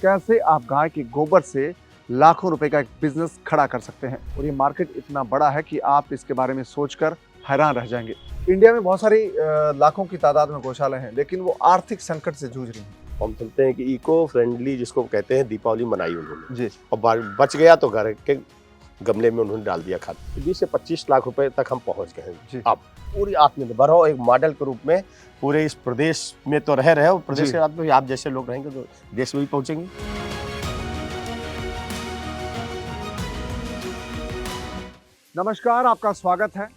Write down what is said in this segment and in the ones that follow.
कैसे आप गाय के गोबर से लाखों रुपए का एक बिजनेस खड़ा कर सकते हैं और ये मार्केट इतना बड़ा है कि आप इसके बारे में सोचकर हैरान रह जाएंगे। इंडिया में बहुत सारी लाखों की तादाद में गौशालाएं हैं, लेकिन वो आर्थिक संकट से जूझ रही हैं। हम सुनते हैं कि इको फ्रेंडली जिसको कहते हैं दीपावली मनाई उन्होंने जी। और बच गया तो घर के गमले में उन्होंने डाल दिया खाद। 20 से 25 लाख रुपए तक हम पहुंच गए जी। हैं। अब पूरी आत्मनिर्भर हो एक मॉडल के रूप में पूरे इस प्रदेश में तो रह रहे हो, प्रदेश के बाद में आप जैसे लोग रहेंगे तो देश में भी पहुंचेंगे। नमस्कार, आपका स्वागत है।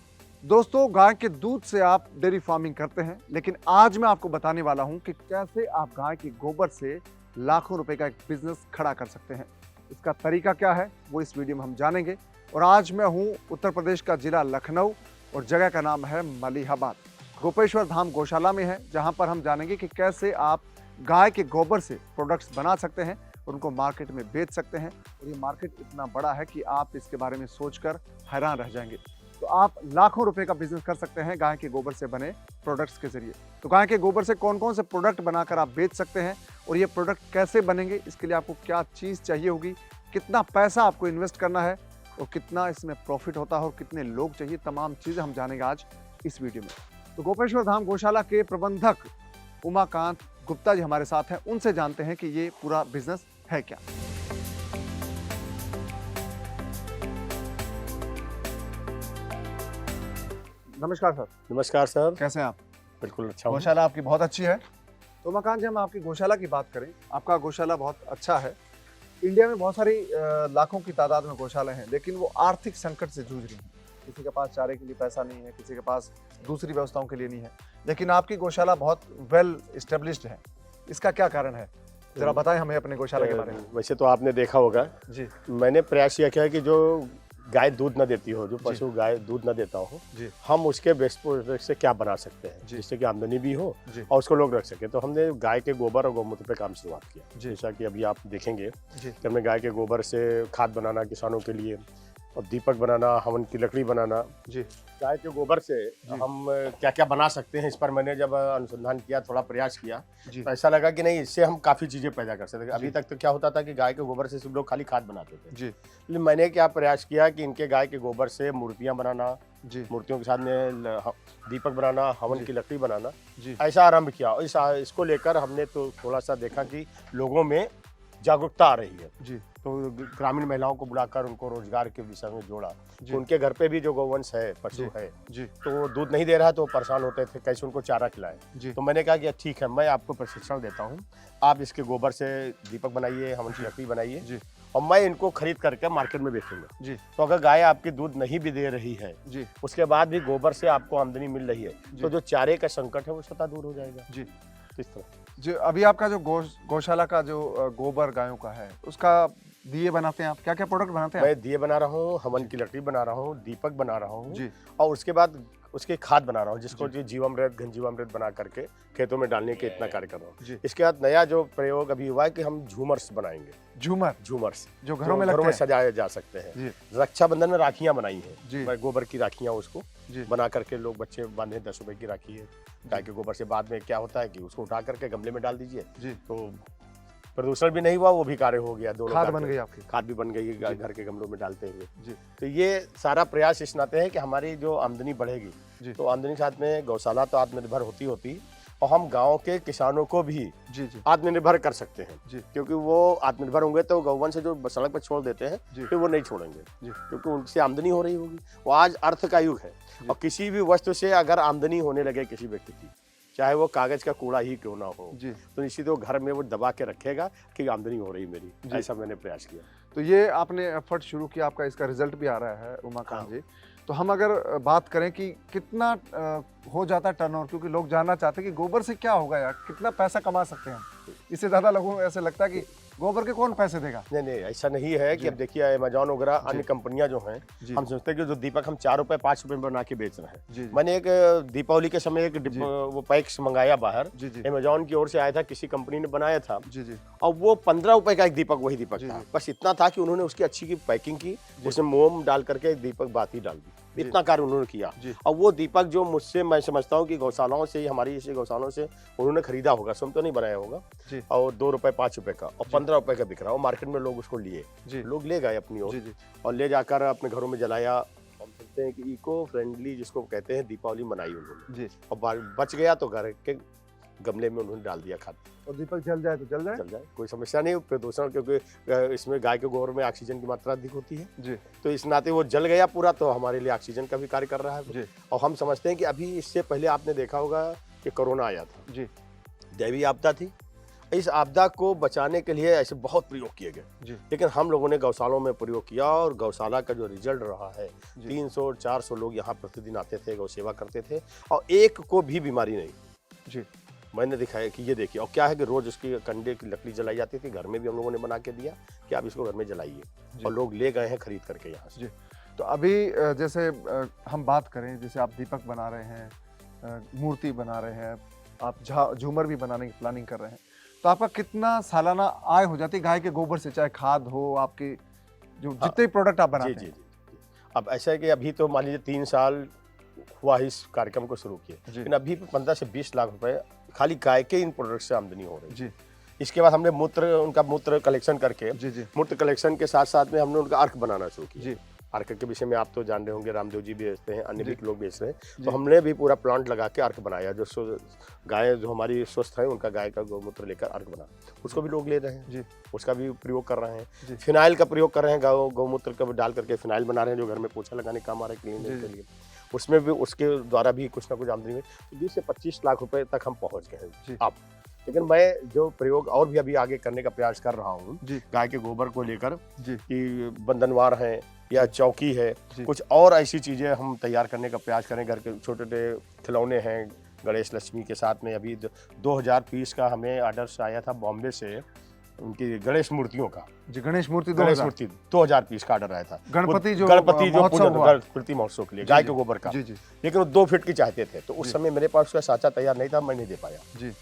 दोस्तों, गाय के दूध से आप डेयरी फार्मिंग करते हैं, लेकिन आज मैं आपको बताने वाला हूं कि कैसे आप गाय के गोबर से लाखों रुपए का एक बिजनेस खड़ा कर सकते हैं। इसका तरीका क्या है वो इस वीडियो में हम जानेंगे। और आज मैं हूं उत्तर प्रदेश का जिला लखनऊ और जगह का नाम है मलिहाबाद। गोपेश्वर धाम गौशाला में है, जहां पर हम जानेंगे कि कैसे आप गाय के गोबर से प्रोडक्ट्स बना सकते हैं और उनको मार्केट में बेच सकते हैं। और ये मार्केट इतना बड़ा है कि आप इसके बारे में सोचकर हैरान रह जाएंगे। तो आप लाखों रुपए का बिजनेस कर सकते हैं गाय के गोबर से बने प्रोडक्ट्स के जरिए। तो गाय के गोबर से कौन कौन से प्रोडक्ट बनाकर आप बेच सकते हैं और ये प्रोडक्ट कैसे बनेंगे, इसके लिए आपको क्या चीज़ चाहिए होगी, कितना पैसा आपको इन्वेस्ट करना है और कितना इसमें प्रॉफिट होता है और कितने लोग चाहिए, तमाम चीज़ें हम जानेंगे आज इस वीडियो में। तो गोपेश्वर धाम गौशाला के प्रबंधक उमाकांत गुप्ता जी हमारे साथ हैं, उनसे जानते हैं कि ये पूरा बिजनेस है क्या। नमस्कार सर। नमस्कार सर। कैसे हैं आप? बिल्कुल अच्छा हूँ। गौशाला आपकी बहुत अच्छी है। तो उमाकांत जी, हम आपकी गौशाला की बात करें, आपका गौशाला बहुत अच्छा है। इंडिया में बहुत सारी लाखों की तादाद में गौशालाएं हैं, लेकिन वो आर्थिक संकट से जूझ रही हैं। किसी के पास चारे के लिए पैसा नहीं है, किसी के पास दूसरी व्यवस्थाओं के लिए नहीं है, लेकिन आपकी गौशाला बहुत वेल एस्टेब्लिश्ड है। इसका क्या कारण है, जरा बताएं हमें अपने गौशाला के बारे में। वैसे तो आपने देखा होगा जी। मैंने प्रयास किया है कि जो गाय दूध न देती हो, जो पशु गाय दूध न देता हो, हम उसके बेस्ट प्रोडक्ट से क्या बना सकते हैं जिससे कि आमदनी भी हो और उसको लोग रख सके। तो हमने गाय के गोबर और गौमूत्र पे काम शुरुआत किया। जैसा कि अभी आप देखेंगे कि हमने गाय के गोबर से खाद बनाना किसानों के लिए और दीपक बनाना, हवन की लकड़ी बनाना। गाय के गोबर से हम क्या क्या बना सकते हैं, इस पर मैंने जब अनुसंधान किया, थोड़ा प्रयास किया, तो ऐसा लगा कि नहीं, इससे हम काफ़ी चीज़ें पैदा कर सकते हैं। अभी तक तो क्या होता था कि गाय के गोबर से सब लोग खाली खाद बनाते थे। लेकिन मैंने क्या प्रयास किया कि इनके गाय के गोबर से मूर्तियाँ बनाना, मूर्तियों के साथ में दीपक बनाना, हवन की लकड़ी बनाना, ऐसा आरंभ किया। इसको लेकर हमने तो थोड़ा सा देखा कि लोगों में जागरूकता आ रही है। तो ग्रामीण महिलाओं को बुलाकर उनको रोजगार के विषय में जोड़ा। तो उनके घर पे भी जो गौवंश है, पशु है, तो वो दूध नहीं दे रहा है तो परेशान होते थे कैसे उनको चारा खिलाएं। तो मैंने कहा कि ठीक है, मैं आपको प्रशिक्षण देता हूँ, आप इसके गोबर से दीपक बनाइए, हवन की लकड़ी बनाइए और मैं इनको खरीद करके मार्केट में बेचूंगा। तो अगर गाय आपकी दूध नहीं भी दे रही है, उसके बाद भी गोबर से आपको आमदनी मिल रही है, तो जो चारे का संकट है वो स्वतः दूर हो जाएगा। इस तरह जो अभी आपका जो गौशाला का जो गोबर गायों का है, उसका दिए बनाते हैं आप? क्या क्या प्रोडक्ट बनाते हैं? मैं दिए बना रहा हूँ, हवन की लकड़ी बना रहा हूँ, दीपक बना रहा हूँ और उसके बाद उसके खाद बना रहा हूँ, जिसको जीवामृत, घन जीवामृत बना करके खेतों में डालने के इतना कार्य कर रहा हूँ। इसके बाद नया जो प्रयोग अभी हुआ है कि हम झूमर्स बनाएंगे। झूमर्स जो घरों में सजाए जा सकते हैं। रक्षाबंधन में राखियां बनाई है, गोबर की राखियां, उसको बना करके लोग बच्चे बांधे। 10 रुपए की राखी है गाय के गोबर से। बाद में क्या होता है कि उसको उठा करके गमले में डाल दीजिए, तो प्रदूषण भी नहीं हुआ, वो भी कार्य हो गया। दोनों खाद बन गई, आपकी खाद भी बन गई घर के गमलों में डालते हुए। तो ये सारा प्रयास इस नाते है कि हमारी जो आमदनी बढ़ेगी, तो आमदनी के साथ में गौशाला तो आत्मनिर्भर होती और हम गांव के किसानों को भी आत्मनिर्भर कर सकते हैं। क्योंकि वो आत्मनिर्भर होंगे तो गौवंश जो सड़क पर छोड़ देते हैं फिर वो नहीं छोड़ेंगे, क्योंकि उनसे आमदनी हो रही होगी। वो आज अर्थ का युग है और किसी भी वस्तु से अगर आमदनी होने लगे किसी व्यक्ति की, चाहे वो कागज का कूड़ा ही क्यों ना हो, तो निश्चित वो घर में वो दबा के रखेगा कि आमदनी हो रही मेरी। ऐसा मैंने प्रयास किया। तो ये आपने एफर्ट शुरू किया, आपका इसका रिजल्ट भी आ रहा है उमाकांत जी। तो हम अगर बात करें कि कितना हो जाता है टर्नओवर, क्योंकि लोग जानना चाहते हैं कि गोबर से क्या होगा यार, कितना पैसा कमा सकते हैं हम। इससे ज़्यादा लोगों को ऐसे लगता है कि गोबर के कौन पैसे देगा। नहीं, ऐसा नहीं है कि अब देखिए अमेजॉन वगैरह अन्य कंपनियां जो हैं, हम सोचते हैं कि जो दीपक हम 4 रुपए 5 रुपए में बना के बेच रहे हैं। मैंने एक दीपावली के समय एक वो पैक्स मंगाया बाहर, अमेजॉन की ओर से आया था, किसी कंपनी ने बनाया था और वो 15 रुपए का एक दीपक, वही दीपक था। बस इतना था कि उन्होंने उसकी अच्छी की पैकिंग की, उसमें मोम डाल करके दीपक बाती डाल दी। इतना कार्य उन्होंने किया। और वो दीपक जो मुझसे मैं समझता हूँ कि गौशालाओं से ही, हमारी इसी गौशालाओं से उन्होंने खरीदा होगा, स्वयं तो नहीं बनाया होगा, और 2 रुपए 5 रुपए का और 15 रुपए का बिक रहा, और मार्केट में लोग उसको लिए, लोग ले गए अपनी ओर और ले जाकर अपने घरों में जलाया। हम कहते हैं कि इको फ्रेंडली जिसको कहते हैं, दीपावली मनाई उन्होंने और बच गया तो घर के गमले में उन्होंने डाल दिया खाद। और दीपक जल जाए तो जल जाए, कोई समस्या नहीं, प्रदूषण, क्योंकि इसमें गाय के गोबर में ऑक्सीजन की मात्रा अधिक होती है तो इस नाते वो जल गया पूरा, तो हमारे लिए ऑक्सीजन का भी कार्य कर रहा है। और हम समझते हैं कि अभी इससे पहले आपने देखा होगा कि कोरोना आया था, दैवीय आपदा थी। इस आपदा को बचाने के लिए ऐसे बहुत प्रयोग किए गए, लेकिन हम लोगों ने गौशालों में प्रयोग किया और गौशाला का जो रिजल्ट रहा है, 300-400 लोग यहाँ प्रतिदिन आते थे, गौ सेवा करते थे और एक को भी बीमारी नहीं। मैंने दिखाया कि ये देखिए, और क्या है कि रोज उसकी कंडे की लकड़ी जलाई जाती थी, घर में भी हम लोगों ने बना के दिया कि आप इसको घर में जलाइए, और लोग ले गए हैं खरीद करके यहाँ से। तो अभी जैसे हम बात करें, जैसे आप दीपक बना रहे हैं, मूर्ति बना रहे हैं, आप झूमर भी बनाने की प्लानिंग कर रहे हैं, तो आपका कितना सालाना आय हो जाती है गाय के गोबर से, चाहे खाद हो, आपके जो जितने प्रोडक्ट आप बनाते हैं? अब ऐसा है कि अभी तो मान लीजिए 3 साल हुआ इस कार्यक्रम को शुरू किए, लेकिन अभी 15 से 20 लाख रुपए खाली गाय के इन प्रोडक्ट से आमदनी हो रही है। इसके बाद हमने उनका मूत्र कलेक्शन करके, मूत्र कलेक्शन के साथ साथ में हमने उनका अर्क बनाना शुरू किया। अर्क के विषय में आप तो जान रहे होंगे, रामदेव जी भी बेचते हैं, अन्य भी लोग बेच रहे हैं, तो हमने भी पूरा प्लांट लगा के अर्क बनाया, जो गाय जो हमारी स्वस्थ है उनका गाय का गौमूत्र लेकर अर्क बना, उसको भी लोग ले रहे हैं, उसका भी प्रयोग कर रहे हैं। फिनाइल का प्रयोग कर रहे हैं, गौमूत्र का डाल करके फिनाइल बना रहे हैं, जो घर में पोछा लगाने काम आ रहा है, क्लीनिंग के लिए, उसमें भी उसके द्वारा भी कुछ ना कुछ आमदनी में 20 से 25 लाख रुपए तक हम पहुंच गए हैं अब। लेकिन मैं जो प्रयोग और भी अभी आगे करने का प्रयास कर रहा हूँ गाय के गोबर को लेकर, कि बंधनवार है या चौकी है, कुछ और ऐसी चीजें हम तैयार करने का प्रयास करें। घर के छोटे छोटे खिलौने हैं गणेश लक्ष्मी के साथ में, अभी 2000 पीस का हमें ऑर्डर आया था बॉम्बे से, उनकी गणेश मूर्तियों का। गणेश मूर्ति 2000 पीस का ऑर्डर आया था। गणपति जो गणपति महोत्सव के लिए गाय के गोबर का, लेकिन वो 2 फीट की चाहते थे, तो उस समय मेरे पास उसका साचा तैयार नहीं था, मैं नहीं दे पाया।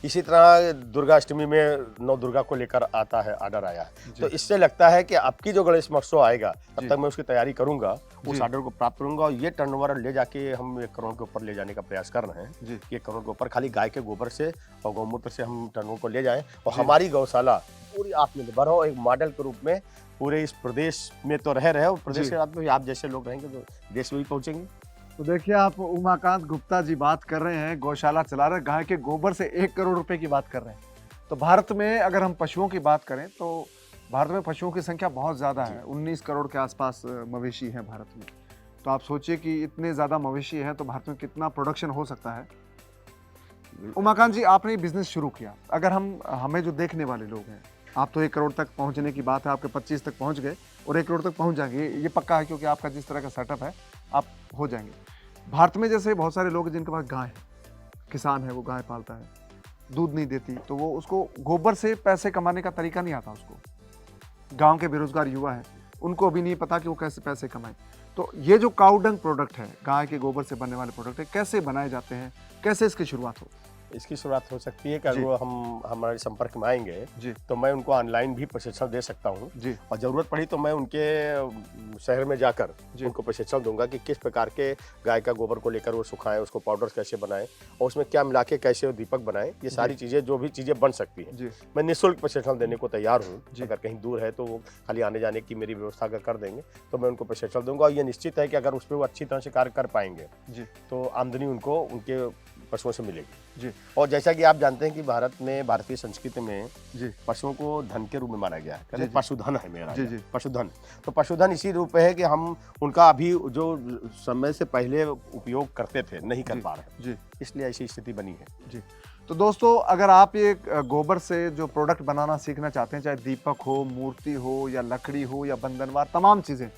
इसी तरह दुर्गाष्टमी में 9 दुर्गा को लेकर आता है, ऑर्डर आया है, तो इससे लगता है कि आपकी जो गणेश महोत्सव आएगा तब तक मैं उसकी तैयारी करूंगा, उस ऑर्डर को प्राप्त करूंगा, और ये टर्नओवर ले जाके हम 1 करोड़ के ऊपर ले जाने का प्रयास कर रहे हैं। 1 करोड़ के ऊपर खाली गाय के गोबर से और गौमूत्र से हम टर्नओवर को ले जाएं, और हमारी गौशाला पूरी आत्मनिर्भर हो, एक मॉडल के रूप में पूरे इस प्रदेश में तो रहे, और प्रदेश के बाद में आप जैसे लोग रहेंगे तो देश में भी पहुंचेंगे। तो देखिए, आप उमाकांत गुप्ता जी बात कर रहे हैं, गौशाला चला रहे हैं, गाय के गोबर से 1 करोड़ रुपए की बात कर रहे हैं। तो भारत में अगर हम पशुओं की बात करें तो भारत में पशुओं की संख्या बहुत ज़्यादा है, 19 करोड़ के आसपास मवेशी हैं भारत में। तो आप सोचिए कि इतने ज़्यादा मवेशी हैं तो भारत में कितना प्रोडक्शन हो सकता है। उमाकांत जी, आपने बिजनेस शुरू किया, अगर हमें जो देखने वाले लोग हैं, आप तो 1 करोड़ तक पहुंचने की बात है, आपके 25 तक पहुंच गए और 1 करोड़ तक पहुंच जाएंगे, ये पक्का है, क्योंकि आपका जिस तरह का सेटअप है आप हो जाएंगे। भारत में जैसे बहुत सारे लोग हैं जिनके पास गाय है, किसान है, वो गाय पालता है, दूध नहीं देती, तो वो उसको गोबर से पैसे कमाने का तरीका नहीं आता उसको। गांव के बेरोजगार युवा है, उनको अभी नहीं पता कि वो कैसे पैसे कमाएं। तो ये जो काउडंग प्रोडक्ट है, गाय के गोबर से बनने वाले प्रोडक्ट है, कैसे बनाए जाते हैं, कैसे इसकी शुरुआत हो? इसकी शुरुआत हो सकती है कि अगर वो हमारे संपर्क में आएंगे तो मैं उनको ऑनलाइन भी प्रशिक्षण दे सकता हूँ, और ज़रूरत पड़ी तो मैं उनके शहर में जाकर उनको प्रशिक्षण दूंगा कि किस प्रकार के गाय का गोबर को लेकर वो सुखाएं, उसको पाउडर कैसे बनाएं, और उसमें क्या मिला के कैसे वो दीपक बनाएं, ये सारी चीज़ें जो भी चीज़ें बन सकती हैं, मैं निःशुल्क प्रशिक्षण देने को तैयार हूँ। अगर कहीं दूर है तो वो खाली आने जाने की मेरी व्यवस्था अगर कर देंगे तो मैं उनको प्रशिक्षण दूंगा, और ये निश्चित है कि अगर उस पर वो अच्छी तरह से कार्य कर पाएंगे तो आमदनी उनको उनके पशुओं से मिलेगी। और जैसा कि आप जानते हैं कि भारत में, भारतीय संस्कृति में पशुओं को धन के रूप में माना गया है। पशुधन है मेरा, पशुधन। तो पशुधन इसी रूप है कि हम उनका अभी जो समय से पहले उपयोग करते थे नहीं कर पा रहे, इसलिए ऐसी स्थिति बनी है। तो दोस्तों, अगर आप ये गोबर से जो प्रोडक्ट बनाना सीखना चाहते हैं, चाहे दीपक हो, मूर्ति हो, या लकड़ी हो, या बंधनवार, तमाम चीज़ें,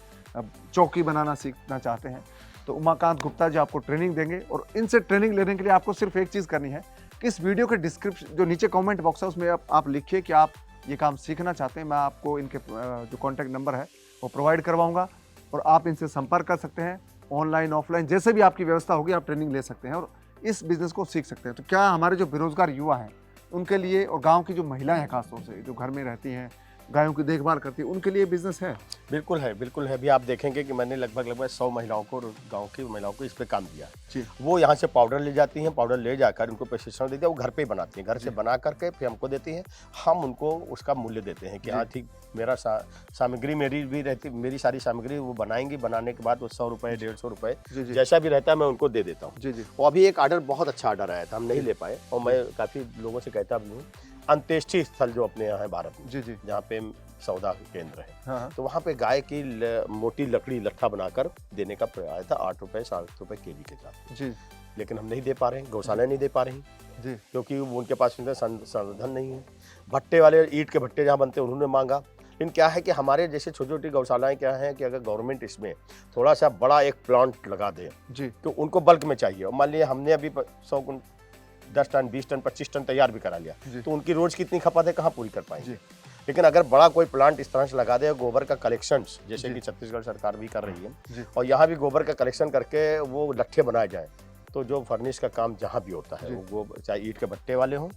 चौकी बनाना सीखना चाहते हैं, तो उमाकांत गुप्ता जी आपको ट्रेनिंग देंगे। और इनसे ट्रेनिंग लेने के लिए आपको सिर्फ एक चीज़ करनी है कि इस वीडियो के डिस्क्रिप्शन, जो नीचे कमेंट बॉक्स है, उसमें आप लिखिए कि आप ये काम सीखना चाहते हैं। मैं आपको इनके जो कॉन्टैक्ट नंबर है वो प्रोवाइड करवाऊंगा, और आप इनसे संपर्क कर सकते हैं। ऑनलाइन ऑफलाइन जैसे भी आपकी व्यवस्था होगी, आप ट्रेनिंग ले सकते हैं और इस बिज़नेस को सीख सकते हैं। तो क्या हमारे जो बेरोजगार युवा हैं उनके लिए, और गाँव की जो महिलाएँ हैं खासतौर से, जो घर में रहती हैं, गायों की देखभाल करती है, उनके लिए बिजनेस है। बिल्कुल है, बिल्कुल है। अभी आप देखेंगे कि मैंने लगभग 100 महिलाओं को, गाँव की महिलाओं को इस पे काम दिया जी। है। वो यहाँ से पाउडर ले जाती हैं, पाउडर ले जाकर उनको प्रशिक्षण देते हैं, वो घर पे ही बनाती हैं, घर से बना करके फिर हमको देती हैं। हम उनको उसका मूल्य देते हैं कि हाँ ठीक, मेरा सामग्री मेरी भी रहती, मेरी सारी सामग्री वो बनाएंगी, बनाने के बाद वो 100 रुपये, 150 रुपये जैसा भी रहता है मैं उनको दे देता हूँ। जी जी। वो अभी एक ऑर्डर, बहुत अच्छा ऑर्डर आया था, हम नहीं ले पाए और मैं काफ़ी लोगों से कहता भी हूँ। अंत्येष्टि स्थल जो अपने यहाँ है भारत में, जी जी। जहाँ पे सौदा केंद्र है, हाँ। तो वहाँ पे गाय की मोटी लकड़ी लट्ठा बनाकर देने का प्रयास था, 8 रुपये 7 रुपये केजी के साथ जी। लेकिन हम नहीं दे पा रहे हैं, गौशाला नहीं दे पा रही जी। क्योंकि उनके पास संसाधन नहीं है। भट्टे वाले, ईंट के भट्टे जहाँ बनते हैं उन्होंने मांगा। लेकिन क्या है कि हमारे जैसे छोटी छोटी गौशालाएं क्या है कि अगर गवर्नमेंट इसमें थोड़ा सा बड़ा एक प्लांट लगा दे जी। तो उनको बल्क में चाहिए, और मान लिया हमने अभी 100 10 टन 20 टन 25 टन तैयार भी करा लिया तो उनकी रोज कितनी खपत है, कहाँ पूरी कर पाएंगे। लेकिन अगर बड़ा कोई प्लांट इस तरह से लगा दे, गोबर का कलेक्शन जैसे कि छत्तीसगढ़ सरकार भी कर रही है और यहाँ भी गोबर का कलेक्शन करके वो लट्ठे बनाए जाए, तो जो फर्निश का काम जहाँ भी होता है वो चाहे ईंट के भट्टे वाले हों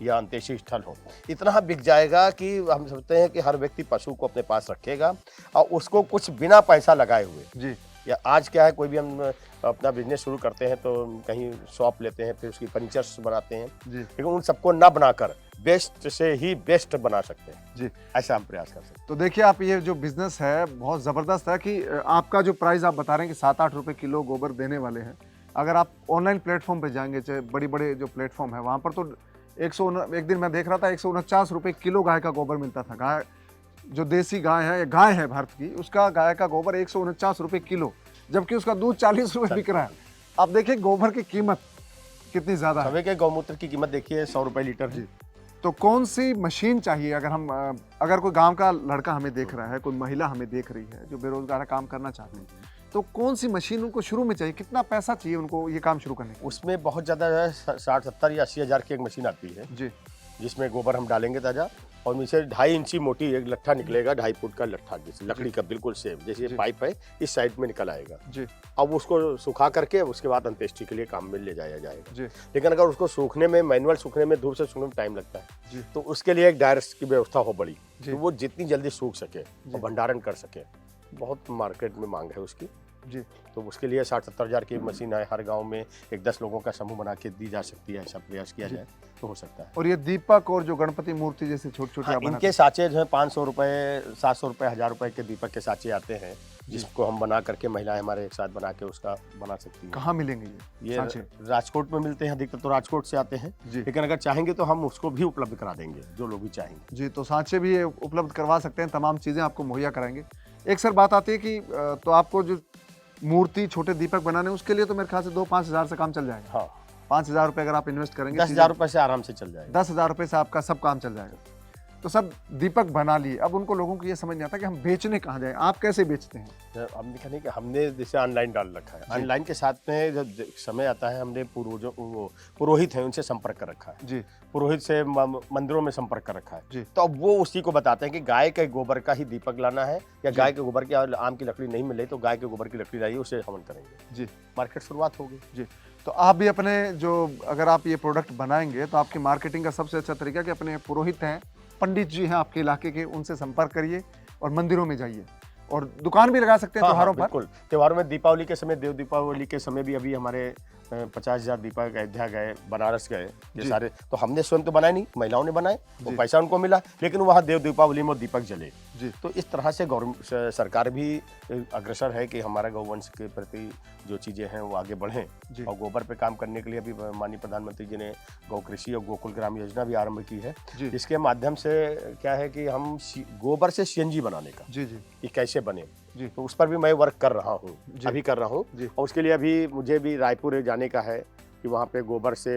या अंत्येष्टि स्थल हो, इतना बिक जाएगा कि हम समझते हैं कि हर व्यक्ति पशु को अपने पास रखेगा और उसको कुछ बिना पैसा लगाए हुए। या आज क्या है, कोई भी हम अपना बिजनेस शुरू करते हैं तो कहीं शॉप लेते हैं, फिर उसकी फर्नीचर्स बनाते हैं, लेकिन उन सबको ना बनाकर बेस्ट से ही बेस्ट बना सकते हैं जी, ऐसा हम प्रयास कर सकते हैं। तो देखिए आप, ये जो बिजनेस है बहुत ज़बरदस्त है कि आपका जो प्राइस आप बता रहे हैं कि 7-8 रुपए किलो गोबर देने वाले हैं। अगर आप ऑनलाइन प्लेटफॉर्म पे जाएंगे, चाहे बड़ी बड़े जो प्लेटफॉर्म है वहाँ पर, तो एक दिन मैं देख रहा था 149 रुपये किलो गाय का गोबर मिलता था। गाय जो देसी गाय है भारत की, उसका गाय का गोबर 149 रुपये किलो, जबकि उसका दूध 40 रुपये बिक रहा है। आप देखिए गोबर की कीमत कितनी ज़्यादा है। समय के गौमूत्र की कीमत देखिए 100 रुपये लीटर जी। तो कौन सी मशीन चाहिए, अगर कोई गांव का लड़का हमें देख रहा है, कोई महिला हमें देख रही है जो बेरोजगार काम करना चाहते हैं, तो कौन सी मशीन उनको शुरू में चाहिए, कितना पैसा चाहिए उनको ये काम शुरू करने के? उसमें बहुत ज़्यादा है, 60-70 या 80 हज़ार की एक मशीन आती है जी, जिसमें गोबर हम डालेंगे ताज़ा और नीचे 2.5 इंची मोटी एक लट्ठा निकलेगा, 2.5 फुट का लट्ठा, जैसे लकड़ी का बिल्कुल सेम, जैसे पाइप है इस साइड में निकल आएगा जी। अब उसको सुखा करके उसके बाद अंत्येष्टि के लिए काम में ले जाया जाएगा जी। लेकिन अगर उसको सूखने में, मैनुअल सूखने में, धूप से सूखने में टाइम लगता है जी, तो उसके लिए एक ड्रायर की व्यवस्था हो बड़ी, तो वो जितनी जल्दी सूख सके और भंडारण कर सके, बहुत मार्केट में मांग है उसकी जी। तो उसके लिए 60-70 हज़ार की मशीन है, हर गांव में एक 10 लोगों का समूह बना के दी जा सकती है, ऐसा प्रयास किया जाए तो हो सकता है। और ये दीपक और जो गणपति मूर्ति जैसे छोटे-छोटे इनके साँचे जो है 500 रुपये, 700 रुपये, 1000 रुपये के दीपक के साँचे आते हैं, जिसको हम बना करके महिलाएं हमारे एक साथ बना के उसका बना सकती हैं। कहाँ मिलेंगे ये राजकोट में मिलते हैं, अधिकतर तो राजकोट से आते हैं, लेकिन अगर चाहेंगे तो हम उसको भी उपलब्ध करा देंगे, जो लोग भी चाहेंगे जी। तो साँचे भी उपलब्ध करवा सकते हैं, तमाम चीज़ें आपको मुहैया कराएंगे। एक सर बात आती है कि तो आपको जो मूर्ति, छोटे दीपक बनाने, उसके लिए तो मेरे ख्याल से 2-5 हज़ार से काम चल जाएगा। हाँ, 5,000 रुपये अगर आप इन्वेस्ट करेंगे, 10,000 रुपये से आराम से चल जाएगा। 10,000 रुपये से आपका सब काम चल जाएगा। तो सब दीपक बना लिए, अब उनको लोगों को ये समझ नहीं आता कि हम बेचने कहाँ जाएं। आप कैसे बेचते हैं? हमने कहा नहीं कि हमने जैसे ऑनलाइन डाल रखा है, ऑनलाइन के साथ में जब समय आता है, हमने पुरोहित हैं उनसे संपर्क कर रखा है जी। पुरोहित से मंदिरों में संपर्क कर रखा है जी। तो अब वो उसी को बताते हैं कि गाय के गोबर का ही दीपक लाना है, या गाय के गोबर की आम की लकड़ी नहीं मिल रही तो गाय के गोबर की लकड़ी लाइए, उसे हवन करेंगे जी। मार्केट शुरुआत होगी जी। तो आप भी अपने अगर आप ये प्रोडक्ट बनाएंगे तो आपकी मार्केटिंग का सबसे अच्छा तरीका कि अपने पुरोहित हैं, पंडित जी हैं आपके इलाके के, उनसे संपर्क करिए और मंदिरों में जाइए, और दुकान भी लगा सकते हैं त्योहारों पर। बिल्कुल, त्योहारों में, दीपावली के समय, देव दीपावली के समय भी अभी हमारे 50,000 दीपक अयोध्या गए, बनारस गए, ये सारे तो हमने स्वयं तो बनाए नहीं, महिलाओं ने बनाए, वो पैसा उनको मिला, लेकिन वहाँ देव दीपावली में दीपक जले जी। तो इस तरह से सरकार भी अग्रसर है कि हमारा गौवंश के प्रति जो चीज़ें हैं वो आगे बढ़ें, और गोबर पे काम करने के लिए अभी माननीय प्रधानमंत्री जी ने गौ कृषि और गोकुल ग्राम योजना भी आरंभ की है, जिसके माध्यम से क्या है कि हम गोबर से CNG बनाने का जी ये कैसे बने जी, तो उस पर भी मैं वर्क कर रहा हूँ, अभी कर रहा हूँ, और उसके लिए अभी मुझे भी रायपुर जाने का है कि वहाँ पे गोबर से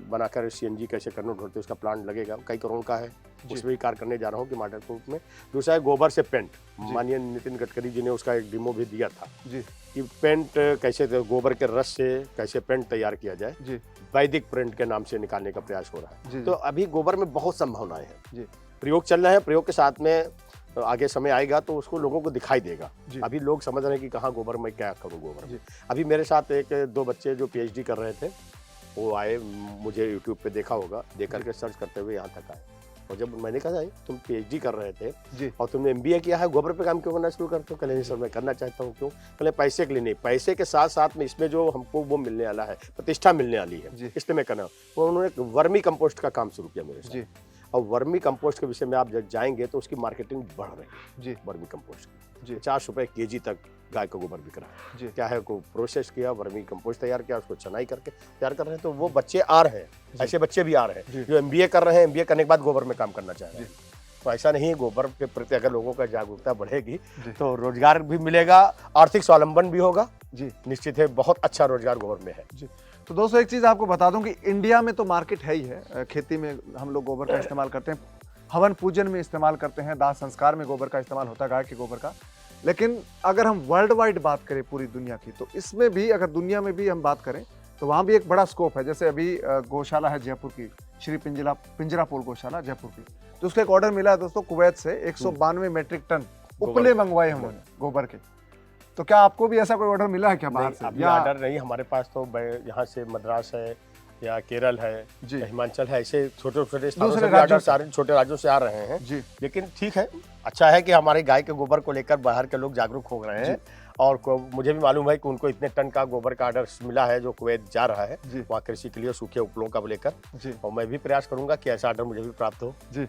बनाकर CNG कैसे करना ढूंढते, उसका प्लांट लगेगा, कई करोड़ का है, उसमें भी कार्य करने जा रहा हूँ कि मॉडल रूप में। दूसरा है गोबर से पेंट, माननीय नितिन गडकरी जी ने उसका एक डेमो भी दिया था जी, कि पेंट कैसे, गोबर के रस से कैसे पेंट तैयार किया जाए जी, वैदिक पेंट के नाम से निकालने का प्रयास हो रहा है। तो अभी गोबर में बहुत संभावनाएं हैं, प्रयोग चल रहे हैं, प्रयोग के साथ में आगे समय आएगा तो उसको लोगों को दिखाई देगा। अभी लोग समझ रहे हैं कि कहाँ गोबर में क्या करूँ गोबर। अभी मेरे साथ 1-2 बच्चे जो PhD कर रहे थे, वो आए, मुझे YouTube पे देखा होगा, देख करके सर्च करते हुए यहाँ तक आए, और जब मैंने कहा "नहीं, तुम पीएचडी कर रहे थे जी और तुमने एमबीए किया है, गोबर पे काम क्यों करना शुरू करते हो?" कहले नहीं सर मैं करना चाहता हूँ। क्यों? कहले पैसे के लिए नहीं, पैसे के साथ साथ में इसमें जो हमको वो मिलने वाला है, प्रतिष्ठा मिलने वाली है, जी इसलिए मैं करना। तो उन्होंने एक वर्मी कंपोस्ट का काम शुरू किया मेरे जी साथ। और वर्मी कंपोस्ट के विषय में आप जब जाएंगे तो उसकी मार्केटिंग बढ़ रही है। जी वर्मी कंपोस्ट की जी 50 रुपए केजी तक गाय का गोबर बिक रहा है। जी क्या है को प्रोसेस किया, वर्मी कंपोस्ट तैयार किया, उसको चनाई करके तैयार कर रहे हैं। तो वो बच्चे आ रहे हैं, जी। ऐसे बच्चे भी आ रहे जी। हैं जो एमबीए कर रहे हैं, एमबीए करने के बाद गोबर में काम करना चाह रहे जी। हैं। तो ऐसा नहीं है, गोबर के प्रति अगर लोगों का जागरूकता बढ़ेगी जी तो रोजगार भी मिलेगा, आर्थिक स्वावलंबन भी होगा। जी निश्चित है, बहुत अच्छा रोजगार गोबर में है। जी। तो दोस्तों एक चीज़ आपको बता दूं कि इंडिया में तो मार्केट है ही है, खेती में हम लोग गोबर का इस्तेमाल करते हैं, हवन पूजन में इस्तेमाल करते हैं, दाह संस्कार में गोबर का इस्तेमाल होता है, गाय के गोबर का। लेकिन अगर हम वर्ल्ड वाइड बात करें पूरी दुनिया की, तो इसमें भी अगर दुनिया में भी हम बात करें तो वहाँ भी एक बड़ा स्कोप है। जैसे अभी गौशाला है जयपुर की, श्री पिंजरापुर गौशाला जयपुर की, तो उसका एक ऑर्डर मिला है दोस्तों कुवैत से 192 मेट्रिक टन उपले मंगवाए उन्होंने गोबर के। तो क्या आपको भी ऐसा कोई ऑर्डर मिला है क्या बाहर से? अभी ऑर्डर नहीं हमारे पास, तो यहाँ से मद्रास है या केरल है जी या हिमाचल है, ऐसे छोटे छोटे स्थानों दूसरे से भी राज्यों ऑर्डर सारे छोटे राज्यों से आ रहे हैं। जी लेकिन ठीक है, अच्छा है कि हमारे गाय के गोबर को लेकर बाहर के लोग जागरूक हो रहे हैं। और मुझे भी मालूम है कि उनको इतने टन का गोबर का ऑर्डर मिला है जो कुवैत जा रहा है जी वहाँ कृषि के लिए सूखे उपलों का लेकर। जी और मैं भी प्रयास करूंगा कि ऐसा ऑर्डर मुझे भी प्राप्त हो। जी।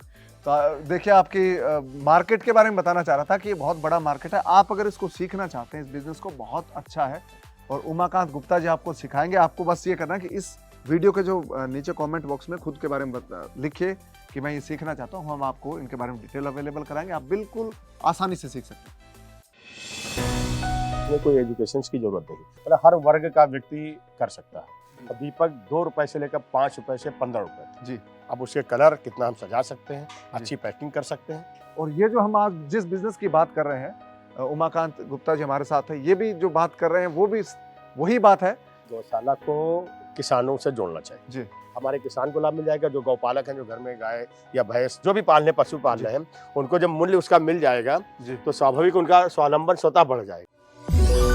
तो देखिए आपकी मार्केट के बारे में बताना चाह रहा था कि ये बहुत बड़ा मार्केट है। आप अगर इसको सीखना चाहते हैं, इस बिजनेस को, बहुत अच्छा है और उमाकांत गुप्ता जी आपको सिखाएंगे। आपको बस ये करना है कि इस वीडियो के जो नीचे कमेंट बॉक्स में खुद के बारे में लिखिए कि मैं ये सीखना चाहता हूँ, हम आपको इनके बारे में डिटेल अवेलेबल कराएंगे, आप बिल्कुल आसानी से सीख सकते हैं। इसमें कोई एजुकेशन की जरूरत नहीं, मतलब हर वर्ग का व्यक्ति कर सकता है। और दीपक 2 रुपए से लेकर 5 रुपए से 15 रुपए जी। अब उसके कलर कितना हम सजा सकते हैं, अच्छी पैकिंग कर सकते हैं। और ये जो हम आज जिस बिजनेस की बात कर रहे हैं, उमाकांत गुप्ता जी हमारे साथ है, ये भी जो बात कर रहे हैं वो भी वही बात है। गौशाला को किसानों से जोड़ना चाहिए जी हमारे किसान को लाभ मिल जाएगा। जो गौपालक हैं, जो घर में गाय या भैंस जो भी पालने पशु पाल रहे हैं, उनको जब मूल्य उसका मिल जाएगा जी तो स्वाभाविक उनका स्वावलंबन स्वतः बढ़ जाएगा।